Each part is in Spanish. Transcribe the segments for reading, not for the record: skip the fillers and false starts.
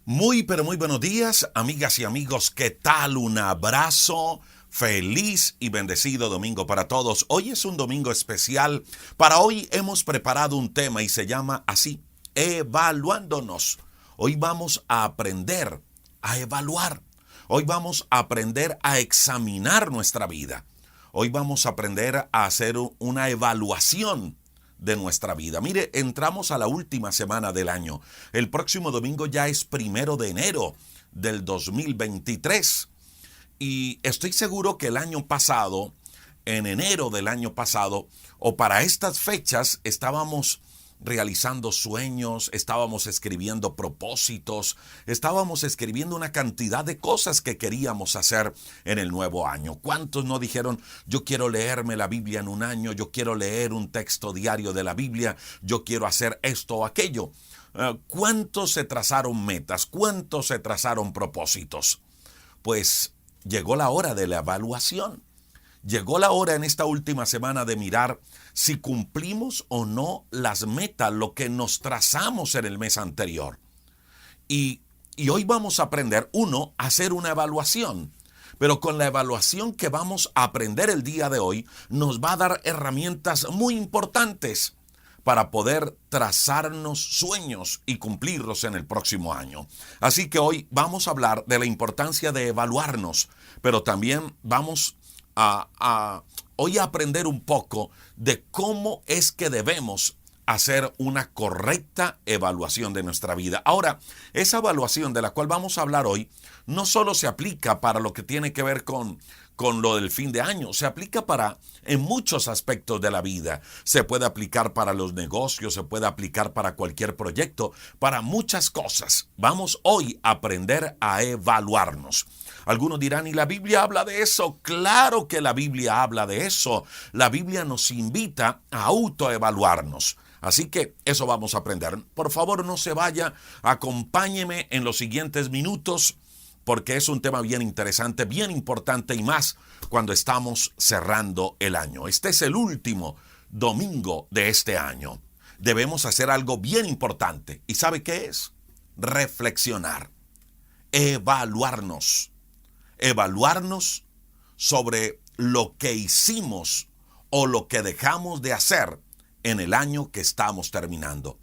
Muy, pero muy buenos días, amigas y amigos. ¿Qué tal? Un abrazo. Feliz y bendecido domingo para todos. Hoy es un domingo especial. Para hoy hemos preparado un tema y se llama así, evaluándonos. Hoy vamos a aprender a evaluar. Hoy vamos a aprender a examinar nuestra vida. Hoy vamos a aprender a hacer una evaluación de nuestra vida. Mire, entramos a la última semana del año. El próximo domingo ya es 1 de enero del 2023. Y estoy seguro que el año pasado, en enero del año pasado, o para estas fechas, estábamos realizando sueños, estábamos escribiendo propósitos, estábamos escribiendo una cantidad de cosas que queríamos hacer en el nuevo año. ¿Cuántos no dijeron, yo quiero leerme la Biblia en un año, yo quiero leer un texto diario de la Biblia, yo quiero hacer esto o aquello? ¿Cuántos se trazaron metas? ¿Cuántos se trazaron propósitos? Pues llegó la hora de la evaluación. Llegó la hora en esta última semana de mirar si cumplimos o no las metas, lo que nos trazamos en el mes anterior. Y hoy vamos a aprender, a hacer una evaluación. Pero con la evaluación que vamos a aprender el día de hoy, nos va a dar herramientas muy importantes para poder trazarnos sueños y cumplirlos en el próximo año. Así que hoy vamos a hablar de la importancia de evaluarnos, pero también vamos hoy a aprender un poco de cómo es que debemos hacer una correcta evaluación de nuestra vida. Ahora, esa evaluación de la cual vamos a hablar hoy no solo se aplica para lo que tiene que ver con lo del fin de año, se aplica en muchos aspectos de la vida. Se puede aplicar para los negocios, se puede aplicar para cualquier proyecto, para muchas cosas. Vamos hoy a aprender a evaluarnos. Algunos dirán, ¿y la Biblia habla de eso? Claro que la Biblia habla de eso. La Biblia nos invita a autoevaluarnos. Así que eso vamos a aprender. Por favor, no se vaya, acompáñeme en los siguientes minutos, porque es un tema bien interesante, bien importante y más cuando estamos cerrando el año. Este es el último domingo de este año. Debemos hacer algo bien importante. ¿Y sabe qué es? Reflexionar, evaluarnos. Evaluarnos sobre lo que hicimos o lo que dejamos de hacer en el año que estamos terminando.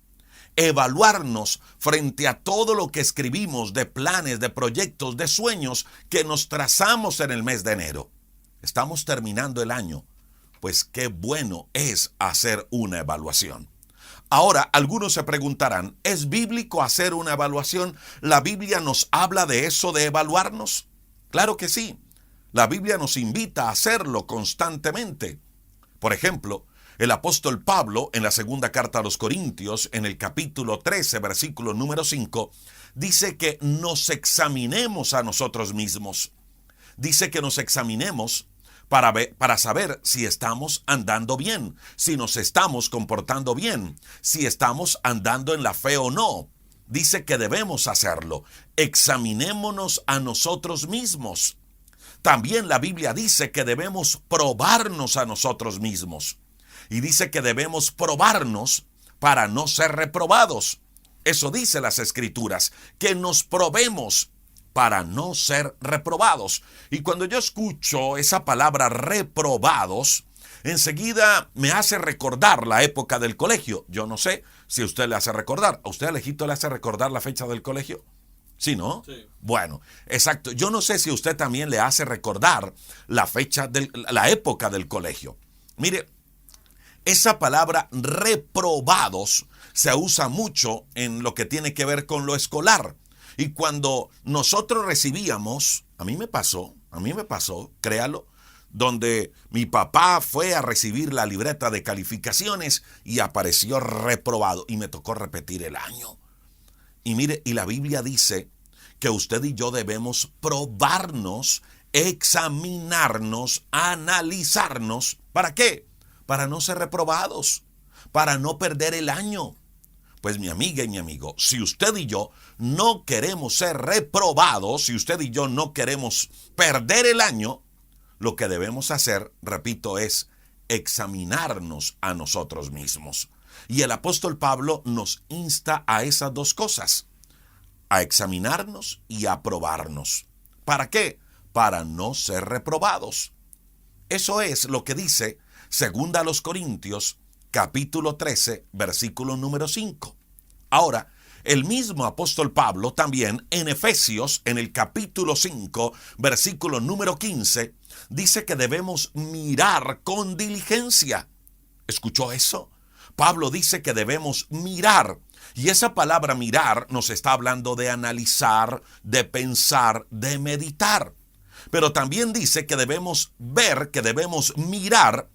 Evaluarnos frente a todo lo que escribimos de planes, de proyectos, de sueños que nos trazamos en el mes de enero. Estamos terminando el año, pues qué bueno es hacer una evaluación. Ahora, algunos se preguntarán, ¿es bíblico hacer una evaluación? ¿La Biblia nos habla de eso, de evaluarnos? Claro que sí. La Biblia nos invita a hacerlo constantemente. Por ejemplo, el apóstol Pablo, en la segunda carta a los Corintios, en el capítulo 13, versículo número 5, dice que nos examinemos a nosotros mismos. Dice que nos examinemos para saber si estamos andando bien, si nos estamos comportando bien, si estamos andando en la fe o no. Dice que debemos hacerlo. Examinémonos a nosotros mismos. También la Biblia dice que debemos probarnos a nosotros mismos. Y dice que debemos probarnos para no ser reprobados. Eso dice las Escrituras, que nos probemos para no ser reprobados. Y cuando yo escucho esa palabra reprobados, enseguida me hace recordar la época del colegio. Yo no sé si a usted le hace recordar. ¿A usted, Alejito, le hace recordar la fecha del colegio? ¿Sí, no? Sí. Bueno, exacto. Yo no sé si a usted también le hace recordar la época del colegio. Mire, esa palabra reprobados se usa mucho en lo que tiene que ver con lo escolar. Y cuando nosotros recibíamos, a mí me pasó, créalo, donde mi papá fue a recibir la libreta de calificaciones y apareció reprobado y me tocó repetir el año. Y mire, y la Biblia dice que usted y yo debemos probarnos, examinarnos, analizarnos. ¿Para qué? Para no ser reprobados, para no perder el año. Pues mi amiga y mi amigo, si usted y yo no queremos ser reprobados, si usted y yo no queremos perder el año, lo que debemos hacer, repito, es examinarnos a nosotros mismos. Y el apóstol Pablo nos insta a esas dos cosas, a examinarnos y a probarnos. ¿Para qué? Para no ser reprobados. Eso es lo que dice 2 Corintios, capítulo 13, versículo número 5. Ahora, el mismo apóstol Pablo también en Efesios, en el capítulo 5, versículo número 15, dice que debemos mirar con diligencia. ¿Escuchó eso? Pablo dice que debemos mirar. Y esa palabra mirar nos está hablando de analizar, de pensar, de meditar. Pero también dice que debemos ver, que debemos mirar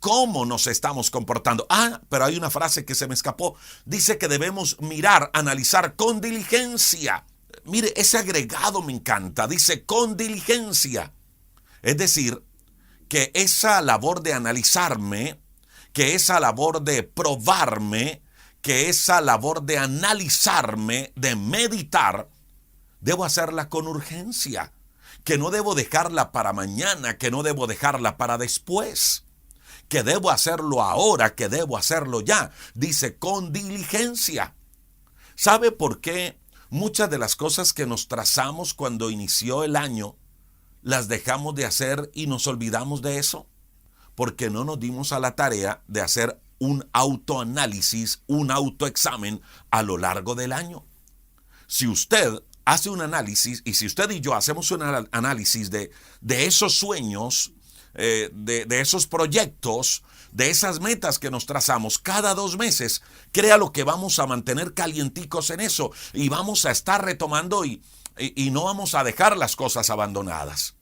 cómo nos estamos comportando. Pero hay una frase que se me escapó. Dice que debemos mirar, analizar con diligencia. Mire, ese agregado me encanta. Dice con diligencia. Es decir, que esa labor de analizarme, que esa labor de probarme, que esa labor de analizarme, de meditar, debo hacerla con urgencia. Que no debo dejarla para mañana, que no debo dejarla para después. Que debo hacerlo ahora, que debo hacerlo ya. Dice con diligencia. ¿Sabe por qué muchas de las cosas que nos trazamos cuando inició el año las dejamos de hacer y nos olvidamos de eso? Porque no nos dimos a la tarea de hacer un autoanálisis, un autoexamen a lo largo del año. Si usted hace un análisis, y si usted y yo hacemos un análisis de esos sueños, de esos proyectos, de esas metas que nos trazamos cada 2 meses, créalo que vamos a mantener calienticos en eso y vamos a estar retomando y no vamos a dejar las cosas abandonadas.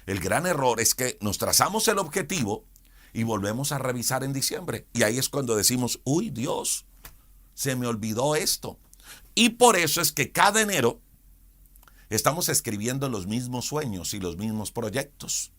El gran error es que nos trazamos el objetivo y volvemos a revisar en diciembre. Y ahí es cuando decimos, uy, Dios, se me olvidó esto. Y por eso es que cada enero estamos escribiendo los mismos sueños y los mismos proyectos.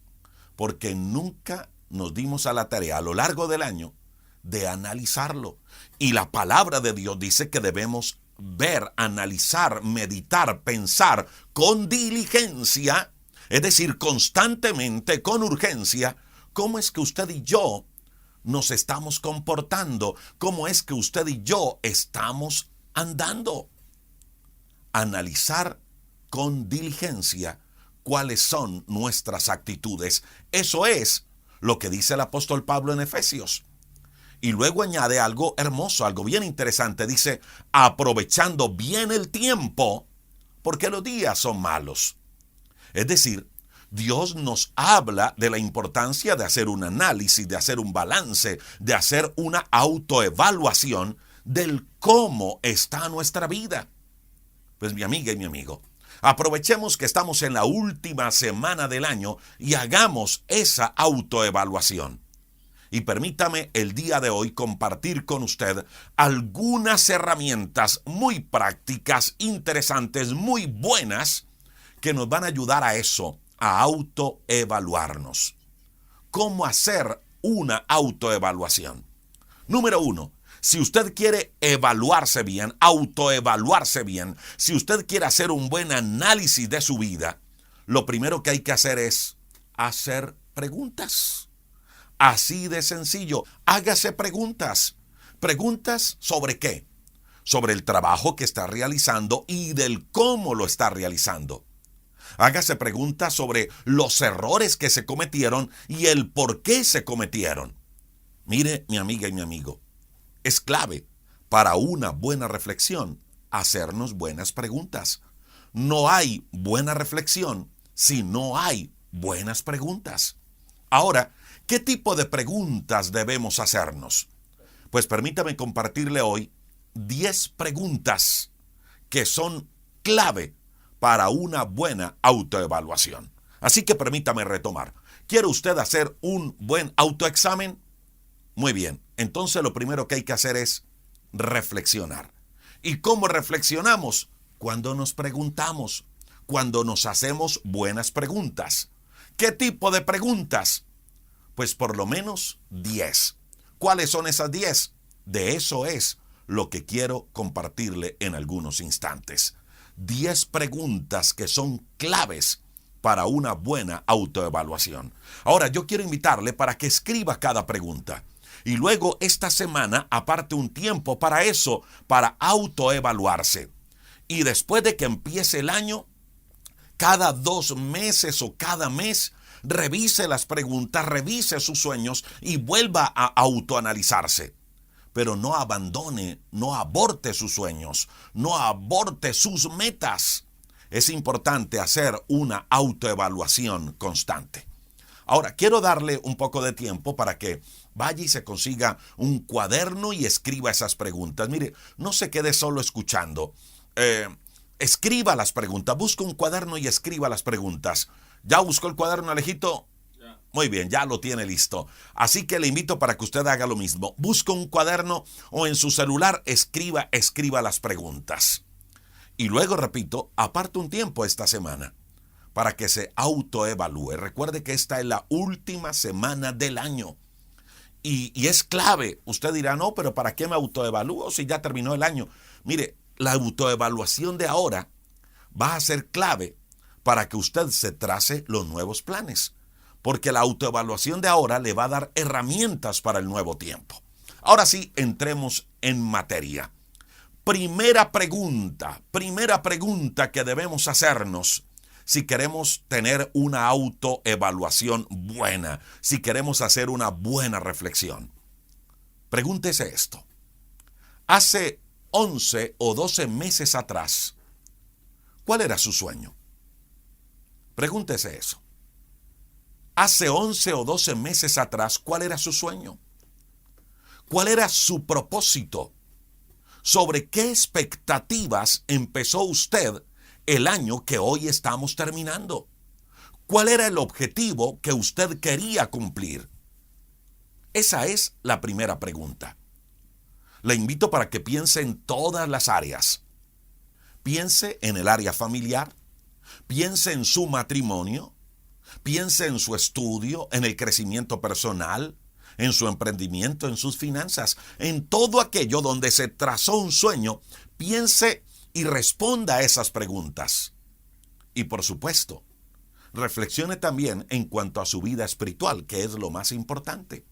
Porque nunca nos dimos a la tarea a lo largo del año de analizarlo. Y la palabra de Dios dice que debemos ver, analizar, meditar, pensar con diligencia, es decir, constantemente, con urgencia, cómo es que usted y yo nos estamos comportando, cómo es que usted y yo estamos andando. Analizar con diligencia cuáles son nuestras actitudes. Eso es lo que dice el apóstol Pablo en Efesios. Y luego añade algo hermoso, algo bien interesante. Dice, aprovechando bien el tiempo, porque los días son malos. Es decir, Dios nos habla de la importancia de hacer un análisis, de hacer un balance, de hacer una autoevaluación del cómo está nuestra vida. Pues mi amiga y mi amigo, aprovechemos que estamos en la última semana del año y hagamos esa autoevaluación. Y permítame el día de hoy compartir con usted algunas herramientas muy prácticas, interesantes, muy buenas, que nos van a ayudar a eso, a autoevaluarnos. ¿Cómo hacer una autoevaluación? Número 1. Si usted quiere evaluarse bien, autoevaluarse bien, si usted quiere hacer un buen análisis de su vida, lo primero que hay que hacer es hacer preguntas. Así de sencillo. Hágase preguntas. ¿Preguntas sobre qué? Sobre el trabajo que está realizando y del cómo lo está realizando. Hágase preguntas sobre los errores que se cometieron y el por qué se cometieron. Mire, mi amiga y mi amigo, es clave para una buena reflexión hacernos buenas preguntas. No hay buena reflexión si no hay buenas preguntas. Ahora, ¿qué tipo de preguntas debemos hacernos? Pues permítame compartirle hoy 10 preguntas que son clave para una buena autoevaluación. Así que permítame retomar. ¿Quiere usted hacer un buen autoexamen? Muy bien, entonces lo primero que hay que hacer es reflexionar. ¿Y cómo reflexionamos? Cuando nos preguntamos, cuando nos hacemos buenas preguntas. ¿Qué tipo de preguntas? Pues por lo menos 10. ¿Cuáles son esas 10? De eso es lo que quiero compartirle en algunos instantes. 10 preguntas que son claves para una buena autoevaluación. Ahora, yo quiero invitarle para que escriba cada pregunta. Y luego esta semana aparte un tiempo para eso, para autoevaluarse. Y después de que empiece el año, cada 2 meses o cada mes, revise las preguntas, revise sus sueños y vuelva a autoanalizarse. Pero no abandone, no aborte sus sueños, no aborte sus metas. Es importante hacer una autoevaluación constante. Ahora, quiero darle un poco de tiempo para que vaya y se consiga un cuaderno y escriba esas preguntas. Mire, no se quede solo escuchando. Escriba las preguntas, busca un cuaderno y escriba las preguntas. ¿Ya buscó el cuaderno, Alejito? Muy bien, ya lo tiene listo. Así que le invito para que usted haga lo mismo. Busca un cuaderno o en su celular escriba las preguntas. Y luego, repito, aparte un tiempo esta semana para que se autoevalúe. Recuerde que esta es la última semana del año. Y es clave. Usted dirá, no, pero ¿para qué me autoevalúo si ya terminó el año? Mire, la autoevaluación de ahora va a ser clave para que usted se trace los nuevos planes. Porque la autoevaluación de ahora le va a dar herramientas para el nuevo tiempo. Ahora sí, entremos en materia. Primera pregunta que debemos hacernos si queremos tener una autoevaluación buena, si queremos hacer una buena reflexión. Pregúntese esto. Hace 11 o 12 meses atrás, ¿cuál era su sueño? Pregúntese eso. Hace 11 o 12 meses atrás, ¿cuál era su sueño? ¿Cuál era su propósito? ¿Sobre qué expectativas empezó usted el año que hoy estamos terminando? ¿Cuál era el objetivo que usted quería cumplir? Esa es la primera pregunta. Le invito para que piense en todas las áreas. Piense en el área familiar, piense en su matrimonio, piense en su estudio, en el crecimiento personal, en su emprendimiento, en sus finanzas, en todo aquello donde se trazó un sueño. Piense y responda a esas preguntas. Y por supuesto, reflexione también en cuanto a su vida espiritual, que es lo más importante.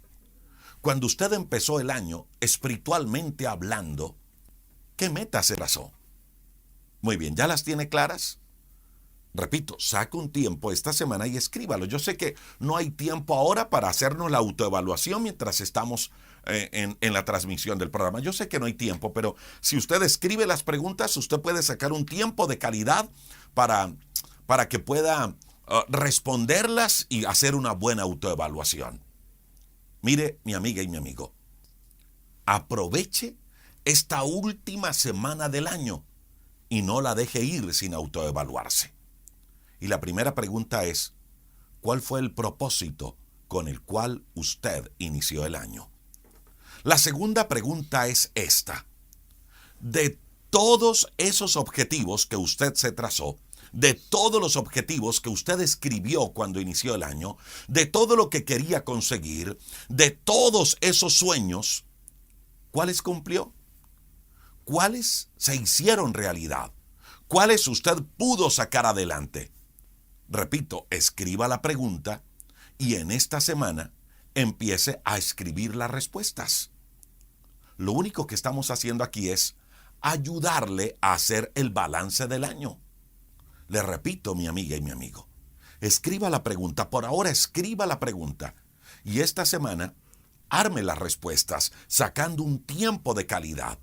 Cuando usted empezó el año, espiritualmente hablando, ¿qué meta se trazó? Muy bien, ¿ya las tiene claras? Repito, saque un tiempo esta semana y escríbalo. Yo sé que no hay tiempo ahora para hacernos la autoevaluación mientras estamos en la transmisión del programa. Yo sé que no hay tiempo, pero si usted escribe las preguntas, usted puede sacar un tiempo de calidad para que pueda responderlas y hacer una buena autoevaluación. Mire, mi amiga y mi amigo, aproveche esta última semana del año y no la deje ir sin autoevaluarse. Y la primera pregunta es, ¿cuál fue el propósito con el cual usted inició el año? La segunda pregunta es esta. De todos esos objetivos que usted se trazó, de todos los objetivos que usted escribió cuando inició el año, de todo lo que quería conseguir, de todos esos sueños, ¿cuáles cumplió? ¿Cuáles se hicieron realidad? ¿Cuáles usted pudo sacar adelante? Repito, escriba la pregunta y en esta semana empiece a escribir las respuestas. Lo único que estamos haciendo aquí es ayudarle a hacer el balance del año. Le repito, mi amiga y mi amigo, escriba la pregunta, por ahora escriba la pregunta y esta semana arme las respuestas sacando un tiempo de calidad.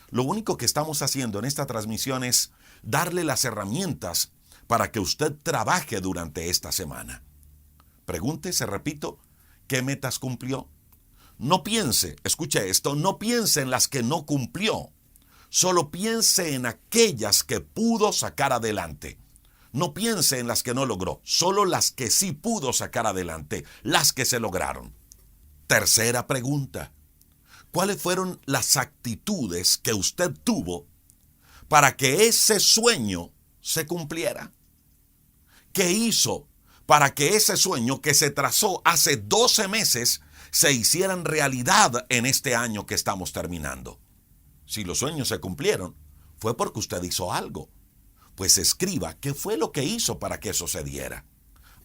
Lo único que estamos haciendo en esta transmisión es darle las herramientas para que usted trabaje durante esta semana. Pregúntese, repito, ¿qué metas cumplió? No piense, escuche esto, no piense en las que no cumplió. Solo piense en aquellas que pudo sacar adelante. No piense en las que no logró, solo las que sí pudo sacar adelante, las que se lograron. Tercera pregunta. ¿Cuáles fueron las actitudes que usted tuvo para que ese sueño se cumpliera? ¿Qué hizo para que ese sueño que se trazó hace 12 meses se hicieran realidad en este año que estamos terminando? Si los sueños se cumplieron, fue porque usted hizo algo. Pues escriba qué fue lo que hizo para que eso se diera.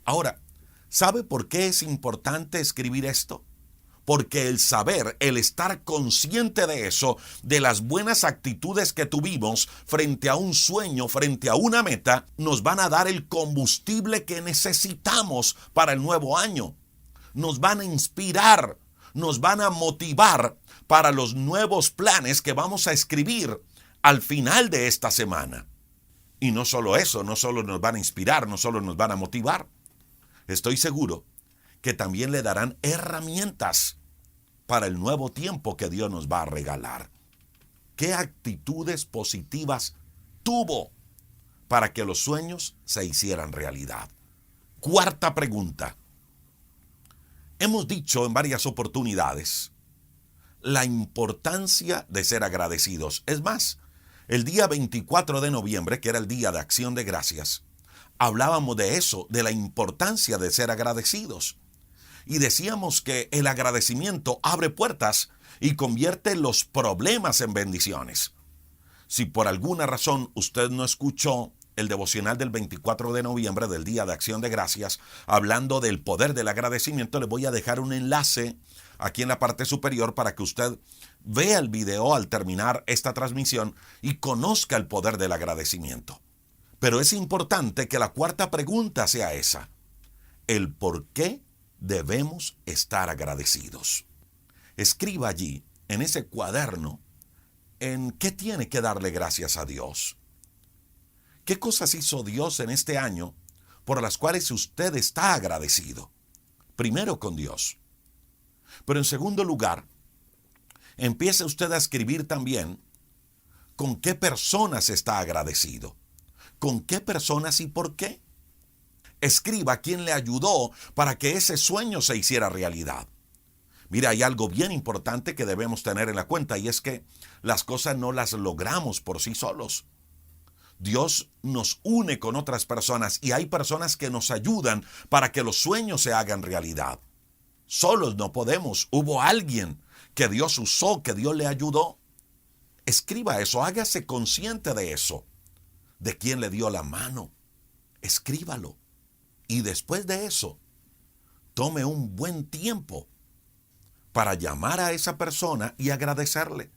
Ahora, ¿sabe por qué es importante escribir esto? Porque el saber, el estar consciente de eso, de las buenas actitudes que tuvimos frente a un sueño, frente a una meta, nos van a dar el combustible que necesitamos para el nuevo año. Nos van a inspirar, nos van a motivar para los nuevos planes que vamos a escribir al final de esta semana. Y no solo eso, no solo nos van a inspirar, no solo nos van a motivar. Estoy seguro que también le darán herramientas para el nuevo tiempo que Dios nos va a regalar. ¿Qué actitudes positivas tuvo para que los sueños se hicieran realidad? Cuarta pregunta. Hemos dicho en varias oportunidades la importancia de ser agradecidos. Es más, el día 24 de noviembre, que era el Día de Acción de Gracias, hablábamos de eso, de la importancia de ser agradecidos. Y decíamos que el agradecimiento abre puertas y convierte los problemas en bendiciones. Si por alguna razón usted no escuchó el devocional del 24 de noviembre del Día de Acción de Gracias, hablando del poder del agradecimiento, le voy a dejar un enlace aquí en la parte superior para que usted vea el video al terminar esta transmisión y conozca el poder del agradecimiento. Pero es importante que la cuarta pregunta sea esa: el por qué debemos estar agradecidos. Escriba allí, en ese cuaderno, en qué tiene que darle gracias a Dios. ¿Qué cosas hizo Dios en este año por las cuales usted está agradecido? Primero con Dios. Pero en segundo lugar, empiece usted a escribir también con qué personas está agradecido. ¿Con qué personas y por qué? Escriba quién le ayudó para que ese sueño se hiciera realidad. Mira, hay algo bien importante que debemos tener en la cuenta, y es que las cosas no las logramos por sí solos. Dios nos une con otras personas y hay personas que nos ayudan para que los sueños se hagan realidad. Solos no podemos. Hubo alguien que Dios usó, que Dios le ayudó. Escriba eso, hágase consciente de eso, de quién le dio la mano. Escríbalo. Y después de eso, tome un buen tiempo para llamar a esa persona y agradecerle.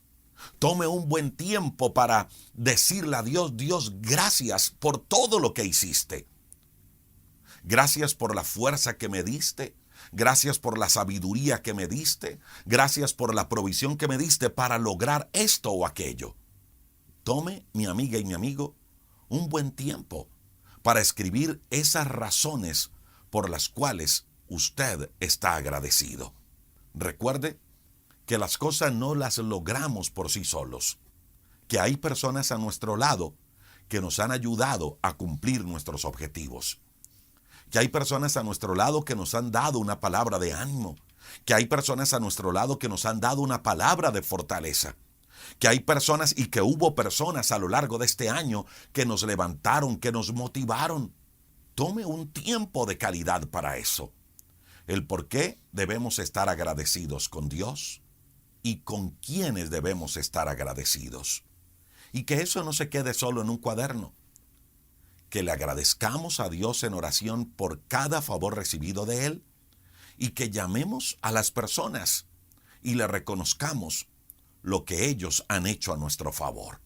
Tome un buen tiempo para decirle a Dios: Dios, gracias por todo lo que hiciste. Gracias por la fuerza que me diste. Gracias por la sabiduría que me diste. Gracias por la provisión que me diste para lograr esto o aquello. Tome, mi amiga y mi amigo, un buen tiempo para escribir esas razones por las cuales usted está agradecido. Recuerde que las cosas no las logramos por sí solos, que hay personas a nuestro lado que nos han ayudado a cumplir nuestros objetivos, que hay personas a nuestro lado que nos han dado una palabra de ánimo, que hay personas a nuestro lado que nos han dado una palabra de fortaleza, que hay personas y que hubo personas a lo largo de este año que nos levantaron, que nos motivaron. Tome un tiempo de calidad para eso. El por qué debemos estar agradecidos con Dios y con quiénes debemos estar agradecidos. Y que eso no se quede solo en un cuaderno. Que le agradezcamos a Dios en oración por cada favor recibido de Él y que llamemos a las personas y le reconozcamos lo que ellos han hecho a nuestro favor.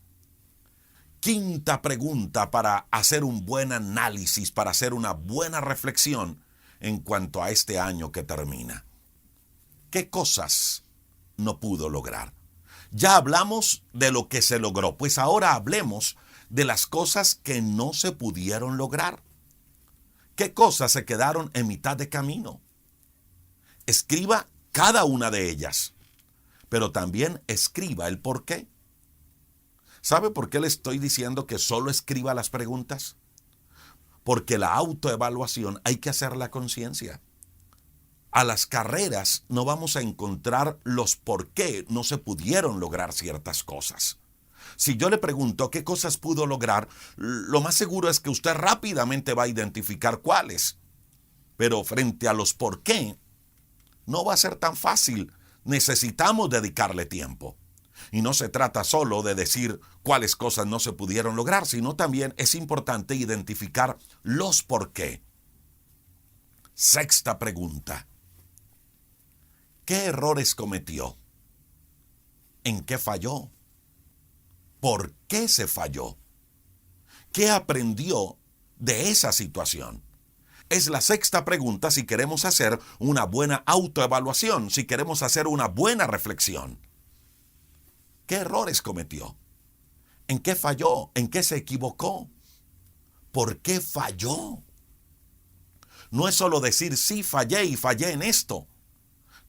Quinta pregunta para hacer un buen análisis, para hacer una buena reflexión en cuanto a este año que termina. ¿Qué cosas no pudo lograr? Ya hablamos de lo que se logró, pues ahora hablemos de las cosas que no se pudieron lograr. ¿Qué cosas se quedaron en mitad de camino? Escriba cada una de ellas, pero también escriba el por qué. ¿Sabe por qué le estoy diciendo que solo escriba las preguntas? Porque la autoevaluación hay que hacerla a conciencia. A las carreras no vamos a encontrar los por qué no se pudieron lograr ciertas cosas. Si yo le pregunto qué cosas pudo lograr, lo más seguro es que usted rápidamente va a identificar cuáles. Pero frente a los por qué, no va a ser tan fácil. Necesitamos dedicarle tiempo. Y no se trata solo de decir cuáles cosas no se pudieron lograr, sino también es importante identificar los por qué. Sexta pregunta. ¿Qué errores cometió? ¿En qué falló? ¿Por qué se falló? ¿Qué aprendió de esa situación? Es la sexta pregunta si queremos hacer una buena autoevaluación, si queremos hacer una buena reflexión. ¿Qué errores cometió? ¿En qué falló? ¿En qué se equivocó? ¿Por qué falló? No es solo decir sí fallé y fallé en esto.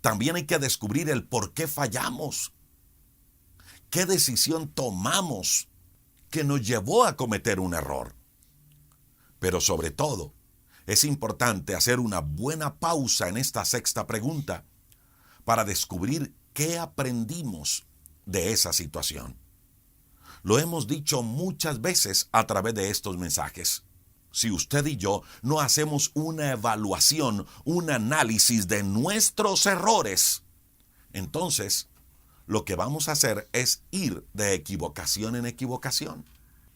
También hay que descubrir el por qué fallamos. ¿Qué decisión tomamos que nos llevó a cometer un error? Pero sobre todo, es importante hacer una buena pausa en esta sexta pregunta para descubrir qué aprendimos de esa situación. Lo hemos dicho muchas veces a través de estos mensajes. Si usted y yo no hacemos una evaluación, un análisis de nuestros errores, entonces lo que vamos a hacer es ir de equivocación en equivocación.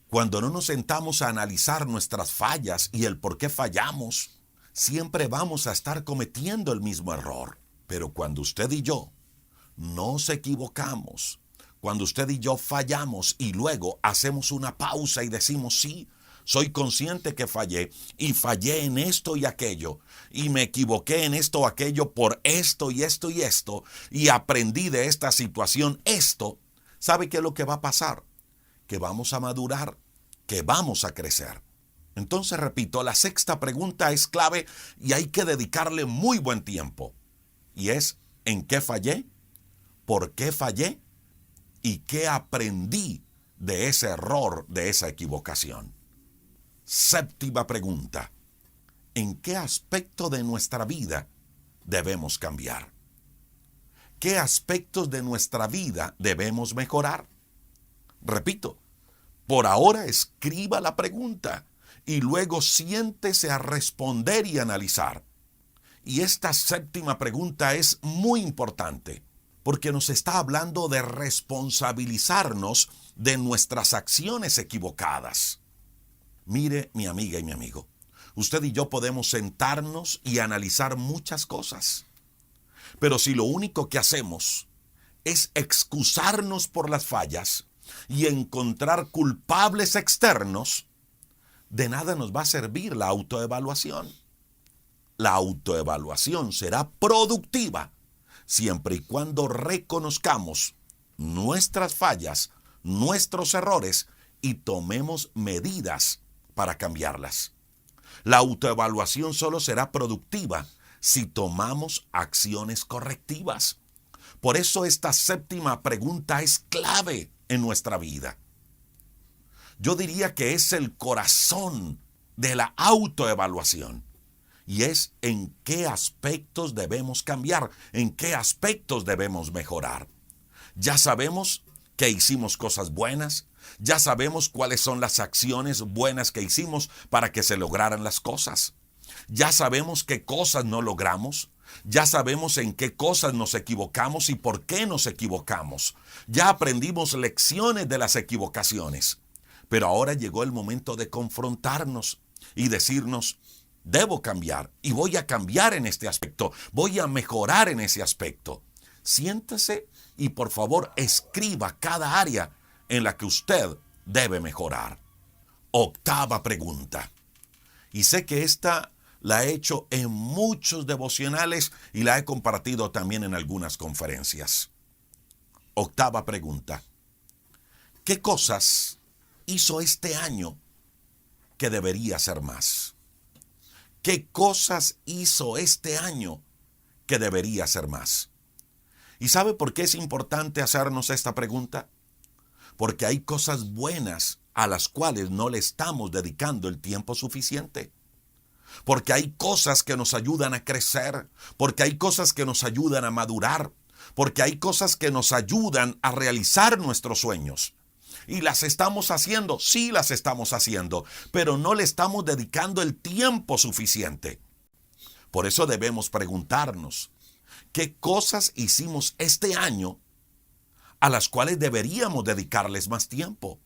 Cuando no nos sentamos a analizar nuestras fallas y el por qué fallamos, siempre vamos a estar cometiendo el mismo error. Pero cuando usted y yo nos equivocamos, cuando usted y yo fallamos y luego hacemos una pausa y decimos sí, soy consciente que fallé y fallé en esto y aquello y me equivoqué en esto o aquello por esto y esto y esto y aprendí de esta situación esto, ¿sabe qué es lo que va a pasar? Que vamos a madurar, que vamos a crecer. Entonces, repito, la sexta pregunta es clave y hay que dedicarle muy buen tiempo. Y es, ¿en qué fallé? ¿Por qué fallé? ¿Y qué aprendí de ese error, de esa equivocación? Séptima pregunta, ¿en qué aspecto de nuestra vida debemos cambiar? ¿Qué aspectos de nuestra vida debemos mejorar? Repito, por ahora escriba la pregunta y luego siéntese a responder y analizar. Y esta séptima pregunta es muy importante porque nos está hablando de responsabilizarnos de nuestras acciones equivocadas. Mire, mi amiga y mi amigo, usted y yo podemos sentarnos y analizar muchas cosas, pero si lo único que hacemos es excusarnos por las fallas y encontrar culpables externos, de nada nos va a servir la autoevaluación. La autoevaluación será productiva siempre y cuando reconozcamos nuestras fallas, nuestros errores y tomemos medidas para cambiarlas. La autoevaluación solo será productiva si tomamos acciones correctivas. Por eso esta séptima pregunta es clave en nuestra vida. Yo diría que es el corazón de la autoevaluación. Y es en qué aspectos debemos cambiar, en qué aspectos debemos mejorar. Ya sabemos que hicimos cosas buenas, ya sabemos cuáles son las acciones buenas que hicimos para que se lograran las cosas. Ya sabemos qué cosas no logramos, ya sabemos en qué cosas nos equivocamos y por qué nos equivocamos. Ya aprendimos lecciones de las equivocaciones. Pero ahora llegó el momento de confrontarnos y decirnos, debo cambiar y voy a cambiar en este aspecto, voy a mejorar en ese aspecto. Siéntese y por favor escriba cada área en la que usted debe mejorar. Octava pregunta. Y sé que esta la he hecho en muchos devocionales y la he compartido también en algunas conferencias. Octava pregunta. ¿Qué cosas hizo este año que debería hacer más? ¿Qué cosas hizo este año que debería hacer más? ¿Y sabe por qué es importante hacernos esta pregunta? Porque hay cosas buenas a las cuales no le estamos dedicando el tiempo suficiente. Porque hay cosas que nos ayudan a crecer, porque hay cosas que nos ayudan a madurar, porque hay cosas que nos ayudan a realizar nuestros sueños. Y las estamos haciendo, sí las estamos haciendo, pero no le estamos dedicando el tiempo suficiente. Por eso debemos preguntarnos, ¿qué cosas hicimos este año a las cuales deberíamos dedicarles más tiempo?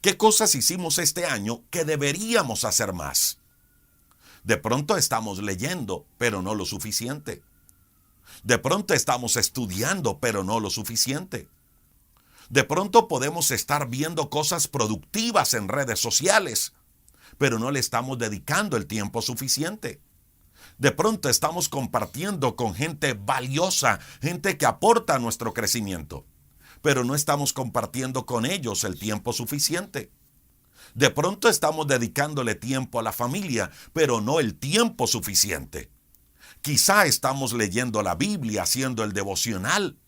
¿Qué cosas hicimos este año que deberíamos hacer más? De pronto estamos leyendo, pero no lo suficiente. De pronto estamos estudiando, pero no lo suficiente. De pronto podemos estar viendo cosas productivas en redes sociales, pero no le estamos dedicando el tiempo suficiente. De pronto estamos compartiendo con gente valiosa, gente que aporta a nuestro crecimiento, pero no estamos compartiendo con ellos el tiempo suficiente. De pronto estamos dedicándole tiempo a la familia, pero no el tiempo suficiente. Quizá estamos leyendo la Biblia, haciendo el devocional,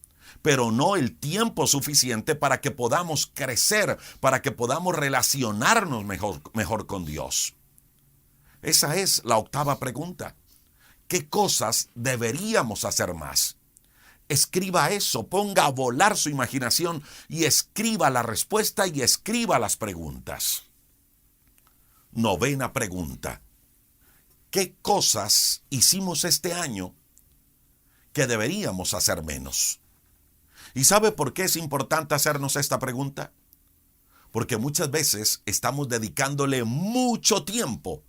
pero no el tiempo suficiente para que podamos crecer, para que podamos relacionarnos mejor con Dios. Esa es la octava pregunta. ¿Qué cosas deberíamos hacer más? Escriba eso, ponga a volar su imaginación y escriba la respuesta y escriba las preguntas. Novena pregunta. ¿Qué cosas hicimos este año que deberíamos hacer menos? ¿Y sabe por qué es importante hacernos esta pregunta? Porque muchas veces estamos dedicándole mucho tiempo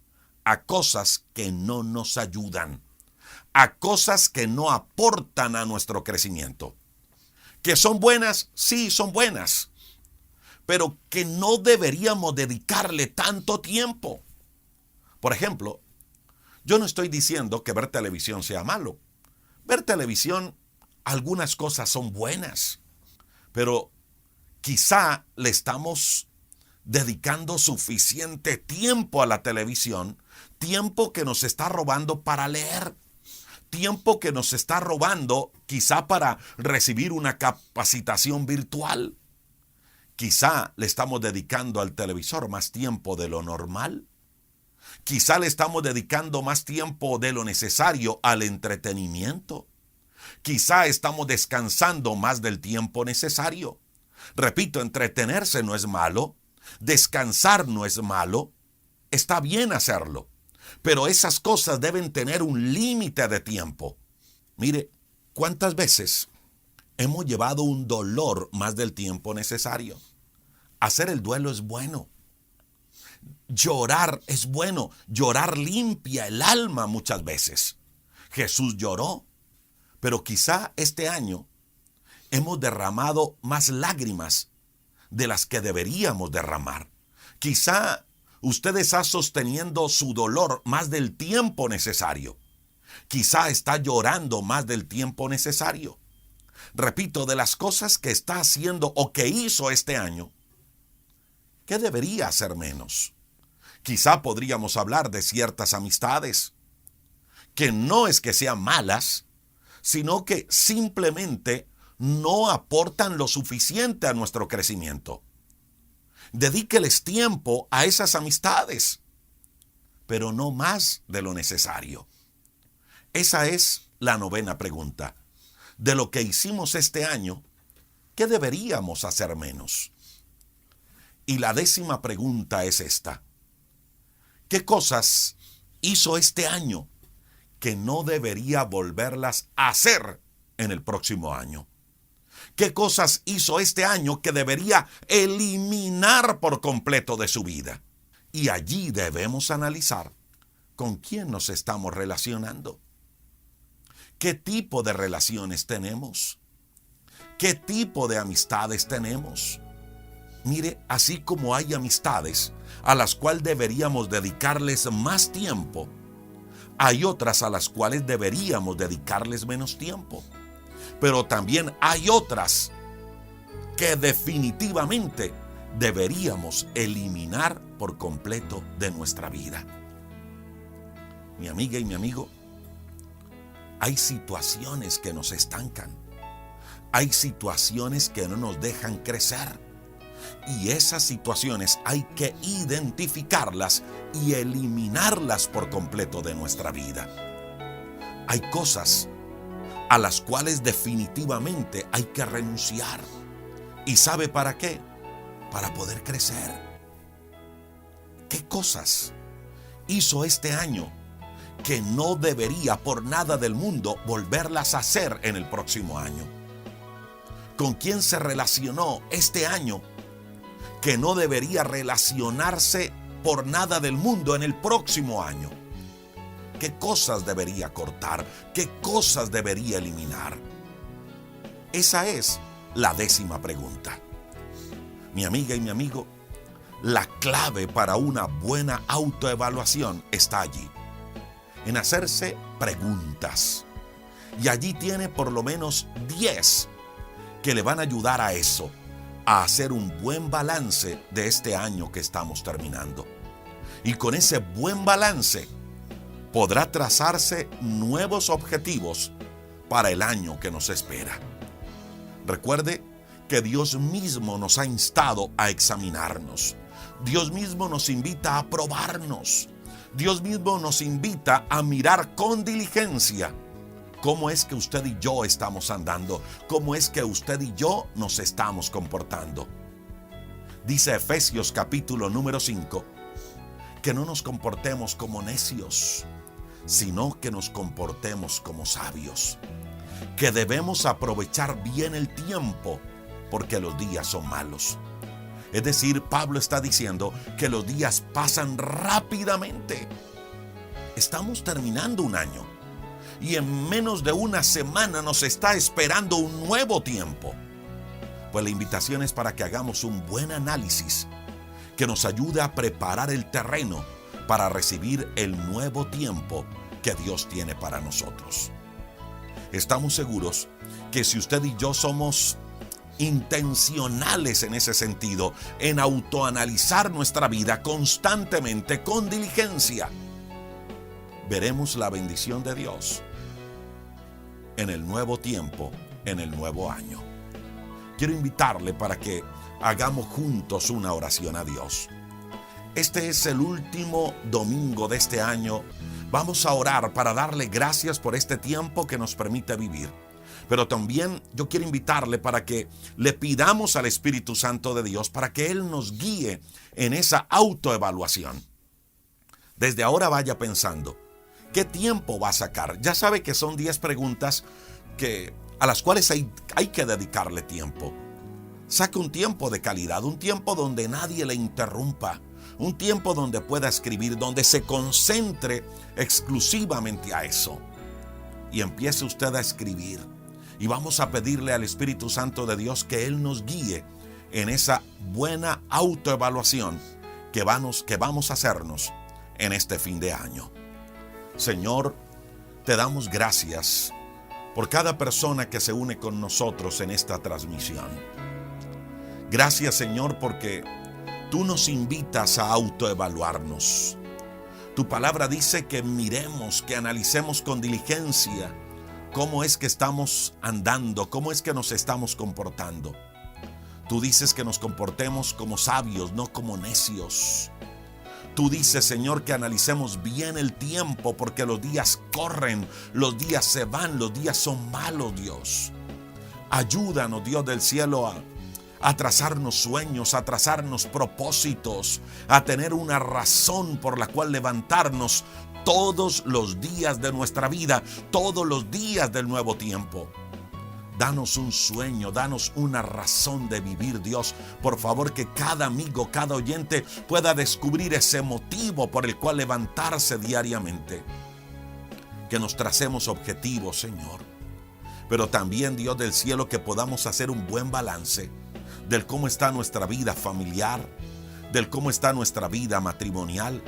a cosas que no nos ayudan, a cosas que no aportan a nuestro crecimiento. ¿Que son buenas? Sí, son buenas, pero que no deberíamos dedicarle tanto tiempo. Por ejemplo, yo no estoy diciendo que ver televisión sea malo. Ver televisión, algunas cosas son buenas, pero quizá le estamos dedicando suficiente tiempo a la televisión, tiempo que nos está robando para leer, tiempo que nos está robando quizá para recibir una capacitación virtual. Quizá le estamos dedicando al televisor más tiempo de lo normal. Quizá le estamos dedicando más tiempo de lo necesario al entretenimiento. Quizá estamos descansando más del tiempo necesario. Repito, entretenerse no es malo, descansar no es malo, está bien hacerlo, pero esas cosas deben tener un límite de tiempo. Mire, ¿cuántas veces hemos llevado un dolor más del tiempo necesario? Hacer el duelo es bueno. Llorar es bueno. Llorar limpia el alma muchas veces. Jesús lloró, pero quizá este año hemos derramado más lágrimas de las que deberíamos derramar. Quizá usted está sosteniendo su dolor más del tiempo necesario. Quizá está llorando más del tiempo necesario. Repito, de las cosas que está haciendo o que hizo este año, ¿qué debería hacer menos? Quizá podríamos hablar de ciertas amistades, que no es que sean malas, sino que simplemente no aportan lo suficiente a nuestro crecimiento. Dedíqueles tiempo a esas amistades, pero no más de lo necesario. Esa es la novena pregunta. De lo que hicimos este año, ¿qué deberíamos hacer menos? Y la décima pregunta es esta. ¿Qué cosas hizo este año que no debería volverlas a hacer en el próximo año? ¿Qué cosas hizo este año que debería eliminar por completo de su vida? Y allí debemos analizar con quién nos estamos relacionando. ¿Qué tipo de relaciones tenemos? ¿Qué tipo de amistades tenemos? Mire, así como hay amistades a las cuales deberíamos dedicarles más tiempo, hay otras a las cuales deberíamos dedicarles menos tiempo. Pero también hay otras que definitivamente deberíamos eliminar por completo de nuestra vida. Mi amiga y mi amigo, hay situaciones que nos estancan. Hay situaciones que no nos dejan crecer. Y esas situaciones hay que identificarlas y eliminarlas por completo de nuestra vida. Hay cosas a las cuales definitivamente hay que renunciar. ¿Y sabe para qué? Para poder crecer. ¿Qué cosas hizo este año que no debería por nada del mundo volverlas a hacer en el próximo año? ¿Con quién se relacionó este año que no debería relacionarse por nada del mundo en el próximo año? qué cosas debería cortar, qué cosas debería eliminar. Esa es la 10ª pregunta. Mi amiga y mi amigo, la clave para una buena autoevaluación está allí, en hacerse preguntas. Y allí tiene por lo menos 10 que le van a ayudar a eso, a hacer un buen balance de este año que estamos terminando. Y con ese buen balance podrá trazarse nuevos objetivos para el año que nos espera. Recuerde que Dios mismo nos ha instado a examinarnos. Dios mismo nos invita a probarnos. Dios mismo nos invita a mirar con diligencia cómo es que usted y yo estamos andando, cómo es que usted y yo nos estamos comportando. Dice Efesios capítulo número 5, que no nos comportemos como necios, sino que nos comportemos como sabios, que debemos aprovechar bien el tiempo, porque los días son malos. Es decir, Pablo está diciendo que los días pasan rápidamente. Estamos terminando un año y en menos de una semana nos está esperando un nuevo tiempo. Pues la invitación es para que hagamos un buen análisis que nos ayude a preparar el terreno para recibir el nuevo tiempo que Dios tiene para nosotros. Estamos seguros que si usted y yo somos intencionales en ese sentido, en autoanalizar nuestra vida constantemente, con diligencia, veremos la bendición de Dios en el nuevo tiempo, en el nuevo año. Quiero invitarle para que hagamos juntos una oración a Dios. Este es el último domingo de este año. Vamos a orar para darle gracias por este tiempo que nos permite vivir. Pero también yo quiero invitarle para que le pidamos al Espíritu Santo de Dios para que Él nos guíe en esa autoevaluación. Desde ahora vaya pensando, ¿qué tiempo va a sacar? Ya sabe que son 10 preguntas a las cuales hay que dedicarle tiempo. Saque un tiempo de calidad, un tiempo donde nadie le interrumpa, un tiempo donde pueda escribir, donde se concentre exclusivamente a eso. Y empiece usted a escribir. Y vamos a pedirle al Espíritu Santo de Dios que Él nos guíe en esa buena autoevaluación que vamos a hacernos en este fin de año. Señor, te damos gracias por cada persona que se une con nosotros en esta transmisión. Gracias, Señor, porque tú nos invitas a autoevaluarnos. Tu palabra dice que miremos, que analicemos con diligencia cómo es que estamos andando, cómo es que nos estamos comportando. Tú dices que nos comportemos como sabios, no como necios. Tú dices, Señor, que analicemos bien el tiempo porque los días corren, los días se van, los días son malos, Dios. Ayúdanos, Dios del cielo, a trazarnos sueños, a trazarnos propósitos, a tener una razón por la cual levantarnos todos los días de nuestra vida, todos los días del nuevo tiempo. Danos un sueño, danos una razón de vivir, Dios. Por favor, que cada amigo, cada oyente pueda descubrir ese motivo por el cual levantarse diariamente. Que nos tracemos objetivos, Señor. Pero también, Dios del cielo, que podamos hacer un buen balance del cómo está nuestra vida familiar, del cómo está nuestra vida matrimonial,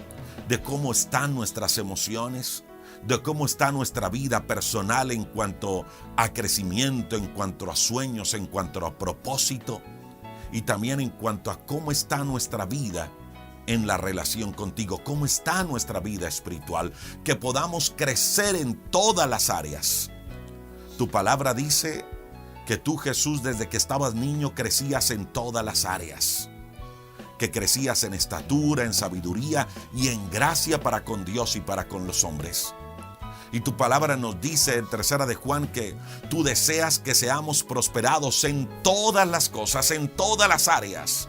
de cómo están nuestras emociones, de cómo está nuestra vida personal en cuanto a crecimiento, en cuanto a sueños, en cuanto a propósito, y también en cuanto a cómo está nuestra vida en la relación contigo, cómo está nuestra vida espiritual, que podamos crecer en todas las áreas. Tu palabra dice que tú, Jesús, desde que estabas niño crecías en todas las áreas, que crecías en estatura, en sabiduría y en gracia para con Dios y para con los hombres. Y tu palabra nos dice en 3 de Juan que tú deseas que seamos prosperados en todas las cosas, en todas las áreas,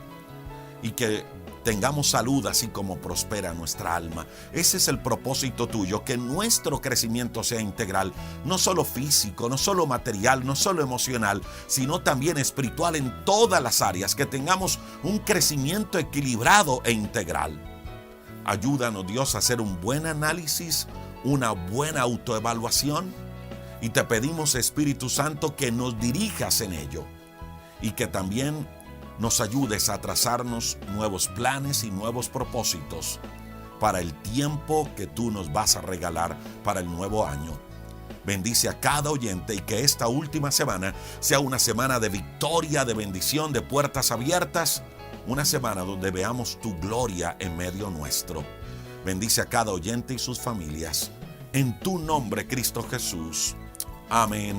y que tengamos salud así como prospera nuestra alma. Ese es el propósito tuyo, que nuestro crecimiento sea integral, no solo físico, no solo material, no solo emocional, sino también espiritual en todas las áreas, que tengamos un crecimiento equilibrado e integral. Ayúdanos, Dios, a hacer un buen análisis, una buena autoevaluación y te pedimos, Espíritu Santo, que nos dirijas en ello y que también nos ayudes a trazarnos nuevos planes y nuevos propósitos para el tiempo que tú nos vas a regalar para el nuevo año. Bendice a cada oyente y que esta última semana sea una semana de victoria, de bendición, de puertas abiertas, una semana donde veamos tu gloria en medio nuestro. Bendice a cada oyente y sus familias. En tu nombre, Cristo Jesús. Amén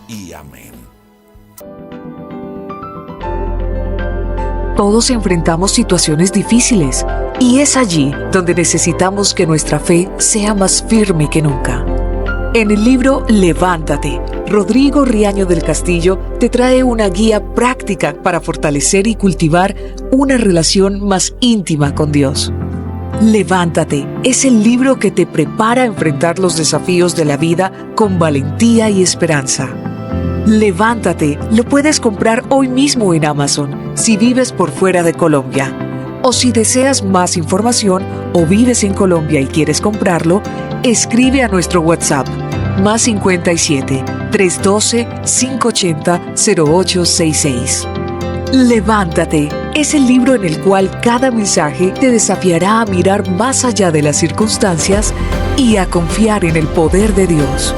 y amén. Todos enfrentamos situaciones difíciles y es allí donde necesitamos que nuestra fe sea más firme que nunca. En el libro Levántate, Rodrigo Riaño del Castillo te trae una guía práctica para fortalecer y cultivar una relación más íntima con Dios. Levántate es el libro que te prepara a enfrentar los desafíos de la vida con valentía y esperanza. Levántate lo puedes comprar hoy mismo en Amazon si vives por fuera de Colombia. O si deseas más información o vives en Colombia y quieres comprarlo, escribe a nuestro WhatsApp +57 312 580 0866. Levántate es el libro en el cual cada mensaje te desafiará a mirar más allá de las circunstancias y a confiar en el poder de Dios.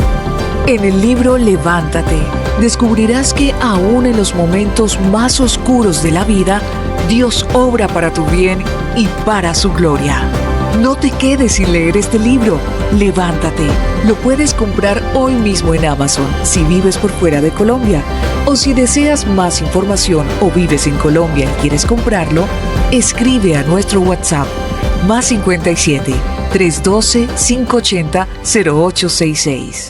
En el libro Levántate, descubrirás que aún en los momentos más oscuros de la vida, Dios obra para tu bien y para su gloria. No te quedes sin leer este libro. Levántate. Lo puedes comprar hoy mismo en Amazon si vives por fuera de Colombia. O si deseas más información o vives en Colombia y quieres comprarlo, escribe a nuestro WhatsApp +57 312 580 0866.